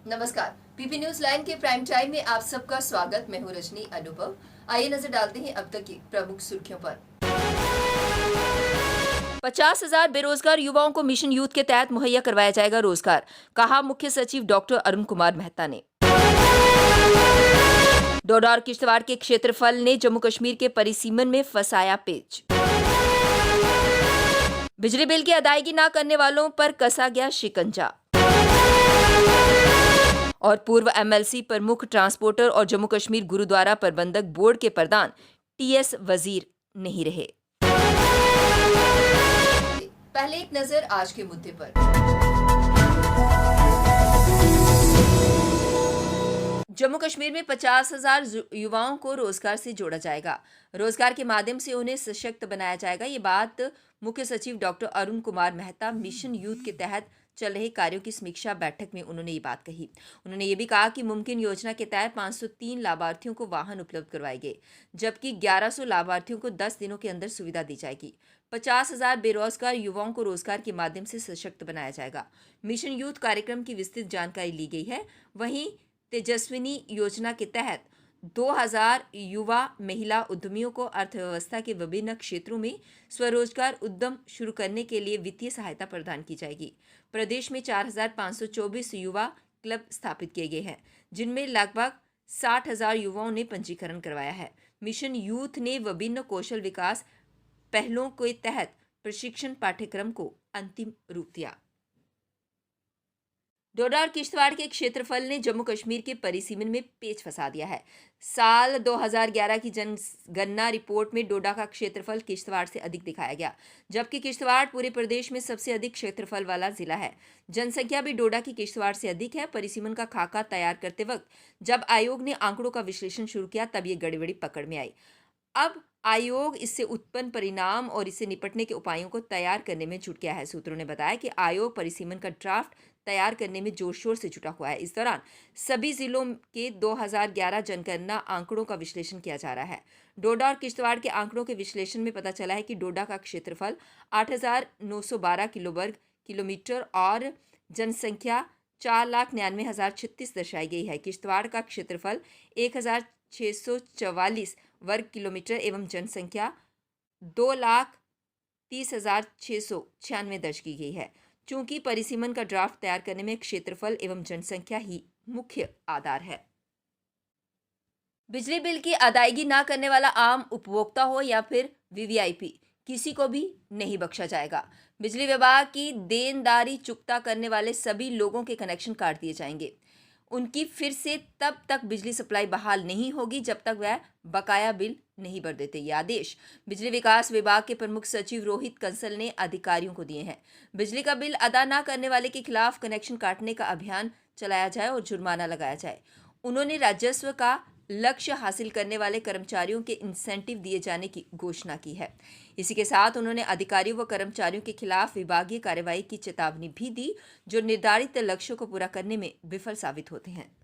नमस्कार। PP news line के prime time में आप सबका स्वागत। मैं हूं रजनी अनुभव। आइए नजर डालते हैं अब तक की प्रमुख सुर्खियों पर। 50,000 बेरोजगार युवाओं को मिशन यूथ के तहत मुहैया करवाया जाएगा रोजगार, कहा मुख्य सचिव डॉक्टर अरुण कुमार मेहता ने। डोडा और किश्तवाड़ के क्षेत्रफल ने जम्मू कश्मीर के परिसीमन में फंसाया पेच। बिजली बिल की अदायगी न करने वालों पर कसा गया शिकंजा। और पूर्व एमएलसी प्रमुख ट्रांसपोर्टर और जम्मू कश्मीर गुरुद्वारा प्रबंधक बोर्ड के प्रधान टीएस वजीर नहीं रहे। पहले एक नजर आज के मुद्दे पर। जम्मू कश्मीर में 50,000 युवाओं को रोजगार से जोड़ा जाएगा। रोजगार के माध्यम से उन्हें सशक्त बनाया जाएगा। ये बात मुख्य सचिव doctor Arun Kumar Mehta mission youth के तहत चल रहे कार्यों की समीक्षा बैठक में उन्होंने ये बात कही। उन्होंने ये भी कहा कि मुमकिन योजना के तहत 503 लाभार्थियों को वाहन उपलब्ध करवाए गए, जबकि 1100 लाभार्थियों को 10 दिनों के अंदर सुविधा दी जाएगी। 50,000 बेरोजगार युवाओं को रोजगार के माध्यम से सशक्त बनाया जाएगा। मिशन यूथ कार्यक्रम की विस्तृत जानकारी ली गई है। वहीं तेजस्विनी योजना के तहत 2000 युवा महिला उद्यमियों को अर्थव्यवस्था के विभिन्न क्षेत्रों में स्वरोजगार उद्यम शुरू करने के लिए वित्तीय सहायता प्रदान की जाएगी। प्रदेश में 4,524 युवा क्लब स्थापित किए गए हैं, जिनमें लगभग 60,000 युवाओं ने पंजीकरण करवाया है। मिशन यूथ ने विभिन्न कौशल विकास पहलों के तहत प्रशिक्षण पाठ्यक्रम को अंतिम रूप दिया। डोडा और किश्तवाड़ के क्षेत्रफल ने जम्मू कश्मीर के परिसीमन में पेच फंसा दिया है। साल 2011 की जनगणना रिपोर्ट में डोडा का क्षेत्रफल किश्तवाड़ से अधिक दिखाया गया, जबकि किश्तवाड़ पूरे प्रदेश में सबसे अधिक क्षेत्रफल वाला जिला है। जनसंख्या भी डोडा की किश्तवाड़ से अधिक है। परिसीमन का खाका तैयार करते वक्त जब आयोग ने आंकड़ों का विश्लेषण शुरू किया, तब ये गड़बड़ी पकड़ में आई। अब आयोग इससे उत्पन्न परिणाम और इससे निपटने के उपायों को तैयार करने में जुट गया है। सूत्रों ने बताया कि आयोग परिसीमन का ड्राफ्ट तैयार करने में जोर शोर से जुटा हुआ है। इस दौरान सभी जिलों के 2011 जनगणना आंकड़ों का विश्लेषण किया जा रहा है। डोडा और किश्तवाड़ के आंकड़ों के विश्लेषण में पता चला है कि डोडा का क्षेत्रफल 8,912 वर्ग किलोमीटर और जनसंख्या 4,99,036 दर्शाई गई है। किश्तवाड़ का क्षेत्रफल 1,644 वर्ग किलोमीटर एवं जनसंख्या 2,30,696 दर्ज की गई है। चूंकि परिसीमन का ड्राफ्ट तैयार करने में क्षेत्रफल एवं जनसंख्या ही मुख्य आधार है। बिजली बिल की अदायगी न करने वाला आम उपभोक्ता हो या फिर वीवीआईपी, किसी को भी नहीं बख्शा जाएगा। बिजली विभाग की देनदारी चुकता करने वाले सभी लोगों के कनेक्शन काट दिए जाएंगे। उनकी फिर से तब तक बिजली सप्लाई बहाल नहीं होगी जब तक वह बकाया बिल नहीं भर देते। ये आदेश बिजली विकास विभाग के प्रमुख सचिव रोहित कंसल ने अधिकारियों को दिए हैं। बिजली का बिल अदा न करने वाले के खिलाफ कनेक्शन काटने का अभियान चलाया जाए और जुर्माना लगाया जाए। उन्होंने राजस्व का लक्ष्य हासिल करने वाले कर्मचारियों के इंसेंटिव दिए जाने की घोषणा की है। इसी के साथ उन्होंने अधिकारियों व कर्मचारियों के खिलाफ विभागीय कार्रवाई की चेतावनी भी दी, जो निर्धारित लक्ष्यों को पूरा करने में विफल साबित होते हैं।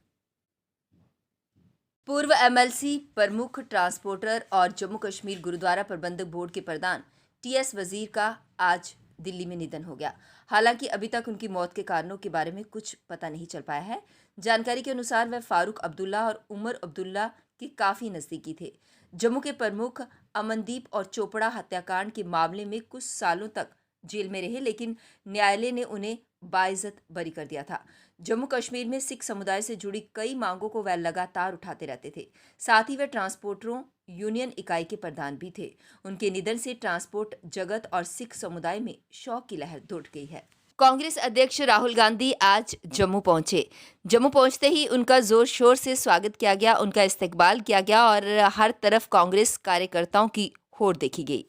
पूर्व एमएलसी प्रमुख ट्रांसपोर्टर और जम्मू कश्मीर गुरुद्वारा प्रबंधक बोर्ड के प्रधान टीएस वजीर का आज दिल्ली में निधन हो गया। हालांकि अभी तक उनकी मौत के कारणों के बारे में कुछ पता नहीं चल पाया है। जानकारी के अनुसार वह फारूक अब्दुल्ला और उमर अब्दुल्ला के काफ़ी नज़दीकी थे। जम्मू के प्रमुख अमनदीप और चोपड़ा हत्याकांड के मामले में कुछ सालों तक जेल में रहे, लेकिन न्यायालय ने उन्हें बाइज्जत बरी कर दिया था। जम्मू कश्मीर में सिख समुदाय से जुड़ी कई मांगों को वह लगातार उठाते रहते थे। साथ ही वह ट्रांसपोर्टरों यूनियन इकाई के प्रधान भी थे। उनके निधन से ट्रांसपोर्ट जगत और सिख समुदाय में शोक की लहर दौड़ गई है। कांग्रेस अध्यक्ष राहुल गांधी आज जम्मू पहुंचे। जम्मू पहुंचते ही उनका जोर शोर से स्वागत किया गया, उनका इस्तकबाल किया गया और हर तरफ कांग्रेस कार्यकर्ताओं की होड़ देखी गई।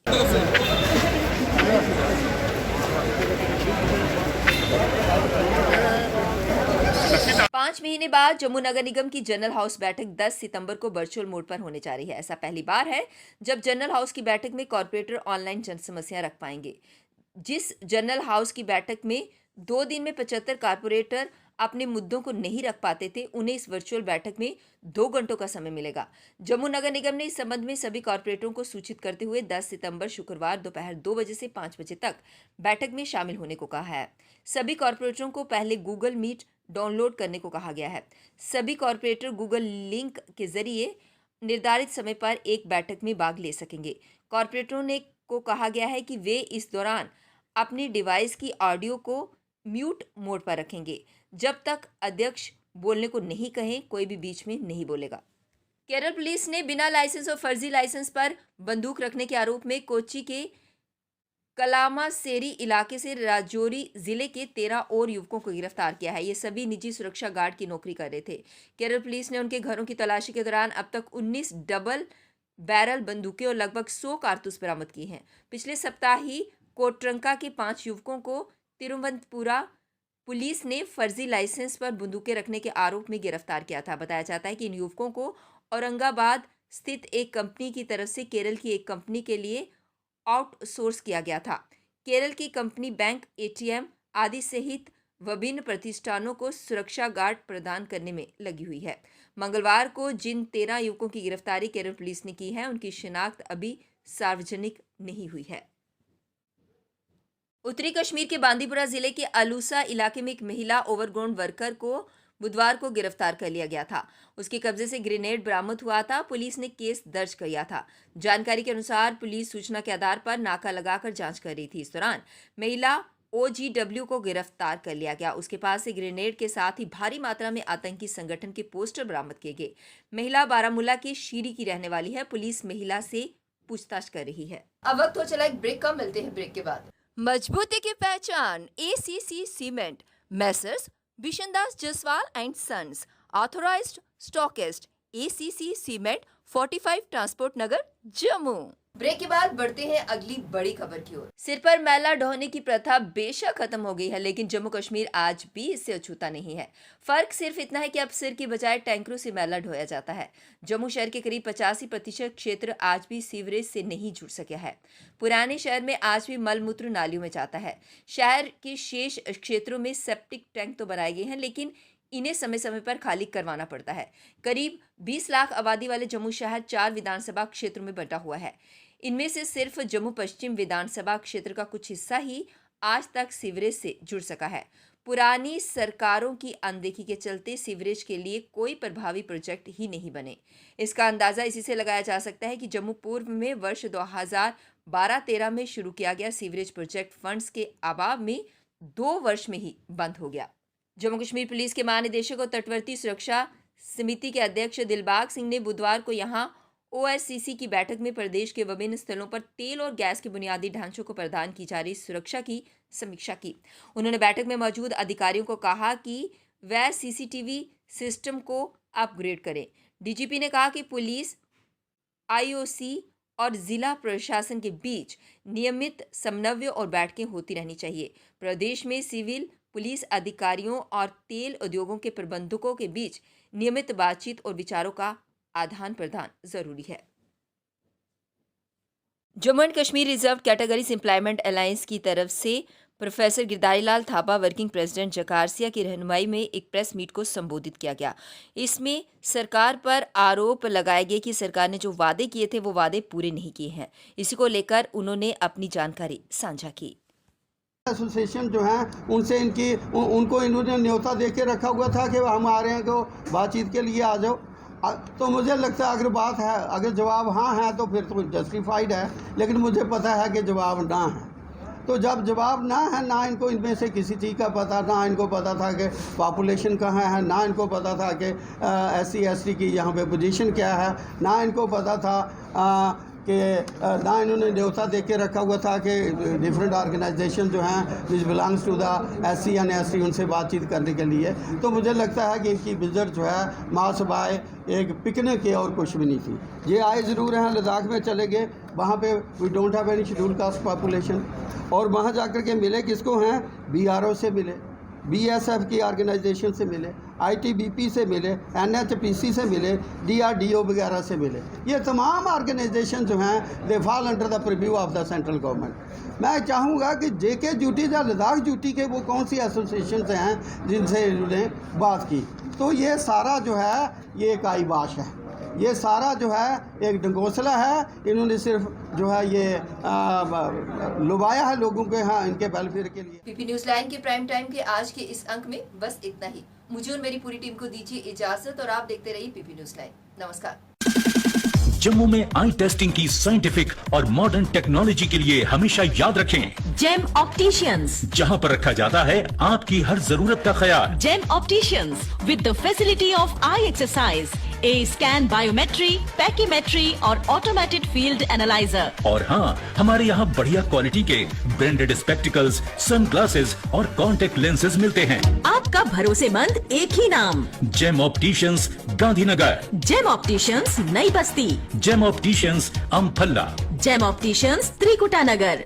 5 महीने बाद जम्मू नगर निगम की जनरल हाउस बैठक 10 सितंबर को वर्चुअल मोड पर होने जा रही है। ऐसा पहली बार है जब जनरल हाउस की बैठक में कॉर्पोरेटर ऑनलाइन जन समस्या रख पाएंगे। जिस जनरल हाउस की बैठक में 2 दिन में 75 कॉर्पोरेटर अपने मुद्दों को नहीं रख पाते थे, उन्हें इस वर्चुअल बैठक में 2 घंटों का समय मिलेगा। जम्मू नगर निगम ने इस संबंध में सभी कॉर्पोरेटरों को सूचित करते हुए 10 सितंबर शुक्रवार दोपहर 2 बजे से 5 बजे तक बैठक में शामिल होने को कहा है। सभी कॉर्पोरेटरों को पहले गूगल मीट डाउनलोड करने को कहा गया है। सभी कॉरपोरेटर गूगल लिंक के जरिए निर्धारित समय पर एक बैठक में भाग ले सकेंगे। कॉरपोरेटरों ने को कहा गया है कि वे इस दौरान अपनी डिवाइस की ऑडियो को म्यूट मोड पर रखेंगे। जब तक अध्यक्ष बोलने को नहीं कहें, कोई भी बीच में नहीं बोलेगा। केरल पुलिस ने बिना लाइसेंस और फर्जी लाइसेंस पर बंदूक रखने के आरोप में कोच्चि के कलामासेरी इलाके से राजौरी जिले के 13 और युवकों को गिरफ्तार किया है। ये सभी निजी सुरक्षा गार्ड की नौकरी कर रहे थे। केरल पुलिस ने उनके घरों की तलाशी के दौरान अब तक 19 डबल बैरल बंदूकें और लगभग 100 कारतूस बरामद की हैं। पिछले सप्ताह ही कोटरंका के 5 युवकों को तिरुवनंतपुरा पुलिस ने फर्जी लाइसेंस पर बंदूकें रखने के आरोप में गिरफ्तार किया था। बताया जाता है कि इन युवकों को औरंगाबाद स्थित एक कंपनी की तरफ से केरल की एक कंपनी के लिए आउटसोर्स किया गया था। केरल की कंपनी बैंक, एटीएम आदि सहित विभिन्न प्रतिष्ठानों को सुरक्षा गार्ड प्रदान करने में लगी हुई है। मंगलवार को जिन 13 युवकों की गिरफ्तारी केरल पुलिस ने की है, उनकी शिनाख्त अभी सार्वजनिक नहीं हुई है। उत्तरी कश्मीर के बांदीपुरा जिले के अलूसा इलाके में एक महिला ओवरग्राउंड वर्कर को बुधवार को गिरफ्तार कर लिया गया था। उसके कब्जे से ग्रेनेड बरामद हुआ था। पुलिस ने केस दर्ज किया था। जानकारी के अनुसार पुलिस सूचना के आधार पर नाका लगाकर जांच कर रही थी। इस दौरान महिला OGW को गिरफ्तार कर लिया गया। उसके पास से ग्रेनेड के साथ ही भारी मात्रा में आतंकी संगठन के पोस्टर बरामद किए गए। महिला बारामूला के शीरी की रहने वाली है। पुलिस महिला से पूछताछ कर रही है। अब वक्त हो चला एक ब्रेक का, मिलते हैं ब्रेक के बाद। मजबूती की पहचान ACC cement, messrs Bishandas Jaswal and sons, authorised stockist, ACC cement, 45 transport Nagar, Jammu. Break के बाद बढ़ते हैं अगली बड़ी खबर की ओर। सिर पर मैला ढोने की प्रथा बेशक खत्म हो गई है, लेकिन जम्मू कश्मीर आज भी इससे अछूता नहीं है। फर्क सिर्फ इतना है कि अब सिर की बजाय टैंकरों से मैला ढोया जाता है। जम्मू शहर के करीब 85% क्षेत्र आज भी सीवरेज से नहीं जुड़ सका है। पुराने शहर में आज भी मलमूत्र नालियों में जाता है। शहर के शेष क्षेत्रों में सेप्टिक टैंक तो बनाए गए हैं, लेकिन इन्हें समय समय पर खाली करवाना पड़ता है। करीब 20 लाख आबादी वाले जम्मू शहर 4 विधानसभा क्षेत्रों में बंटा हुआ है। इनमें से सिर्फ जम्मू पश्चिम विधानसभा क्षेत्र का कुछ हिस्सा ही आज तक सीवरेज से जुड़ सका है। पुरानी सरकारों की अनदेखी के चलते सीवरेज के लिए कोई प्रभावी प्रोजेक्ट ही नहीं बने। इसका अंदाजा इसी से लगाया जा सकता है कि जम्मू पूर्व में वर्ष 2012-13 में शुरू किया गया सीवरेज प्रोजेक्ट फंड्स के अभाव में 2 वर्ष में ही बंद हो गया। जम्मू कश्मीर पुलिस के महानिदेशक और तटवर्ती सुरक्षा समिति के अध्यक्ष दिलबाग सिंह ने बुधवार को यहां OSCC की बैठक में प्रदेश के विभिन्न स्थलों पर तेल और गैस के बुनियादी ढांचों को प्रदान की जा रही सुरक्षा की समीक्षा की। उन्होंने बैठक में मौजूद अधिकारियों को कहा कि वह CCTV सिस्टम को अपग्रेड करें। DGP ने कहा कि पुलिस, IOC और जिला प्रशासन के बीच नियमित समन्वय और बैठकें होती रहनी चाहिए। प्रदेश में सिविल पुलिस अधिकारियों और तेल उद्योगों के प्रबंधकों के बीच नियमित बातचीत और विचारों का आदान प्रदान जरूरी है। Jammu and Kashmir reserve categories employment alliance की तरफ से professor Girdhari Lal Thapa working president जकारसिया की रहनुमाई में एक प्रेस मीट को संबोधित किया गया। इसमें सरकार पर आरोप लगाए गए कि सरकार ने जो वादे किए थे वो वादे पूरे नहीं किए हैं। इसी को लेकर उन्होंने अपनी जानकारी साझा की। एसोसिएशन जो है उनसे उनको इन्होंने न्योता दे के रखा हुआ था कि हम आ रहे हैं तो बातचीत के लिए आ जाओ। तो मुझे लगता है अगर बात है, अगर जवाब हाँ है तो फिर तो जस्टिफाइड है, लेकिन मुझे पता है कि जवाब ना है। तो जब जवाब ना है, ना इनको इनमें से किसी चीज़ का पता, ना इनको पता था कि पॉपुलेशन कहाँ है, ना इनको पता था कि SC ST की यहाँ पे पोजीशन क्या है, ना इनको पता था कि ना इन्होंने न्योता दे के रखा हुआ था कि डिफरेंट ऑर्गेनाइजेशन जो हैं which belongs to the SC and ST उनसे बातचीत करने के लिए। तो मुझे लगता है कि इनकी विजिट जो है मासबाए एक पिकनिक के और कुछ भी नहीं थी। ये आए ज़रूर हैं, लद्दाख में चले गए, वहाँ पे we don't have any schedule caste population, और वहाँ जाकर के मिले किसको हैं, BRO से मिले, BSF की ऑर्गेनाइजेशन से मिले, ITBP से मिले, NHPC से मिले, DRDO वगैरह से मिले। ये तमाम ऑर्गेनाइजेशन जो हैं they fall under the preview of the central government. मैं चाहूँगा कि JK ड्यूटी या लद्दाख ड्यूटी के वो कौन सी एसोसिएशन से हैं जिनसे इन्होंने बात की। तो ये सारा जो है ये एक आईबाश है। ये सारा जो है एक ढकोसला है। इन्होंने सिर्फ जो है ये लुभाया है लोगों के यहाँ इनके वेलफेयर के लिए। पीपी न्यूज लाइन के प्राइम टाइम के आज के इस अंक में बस इतना ही। मुझे और मेरी पूरी टीम को दीजिए इजाजत और आप देखते रहिए पीपी न्यूज लाइन। नमस्कार। जम्मू में आई टेस्टिंग की साइंटिफिक और मॉडर्न टेक्नोलॉजी के लिए हमेशा याद रखें जेम ऑप्टिशियंस, जहां पर रखा जाता है आपकी हर जरूरत का ख्याल। Gem opticians with the facility of eye exercise, A scan, biometry, pachymetry और ऑटोमेटेड फील्ड एनालाइजर। और हाँ, हमारे यहाँ बढ़िया क्वालिटी के ब्रांडेड स्पेक्टिकल्स, सन ग्लासेस और कॉन्टेक्ट लेंसेज मिलते हैं। आपका भरोसेमंद एक ही नाम, Gem opticians, Gandhinagar. Gem opticians, Nai Basti. Gem opticians, Amphalla. Gem opticians, Trikuta नगर।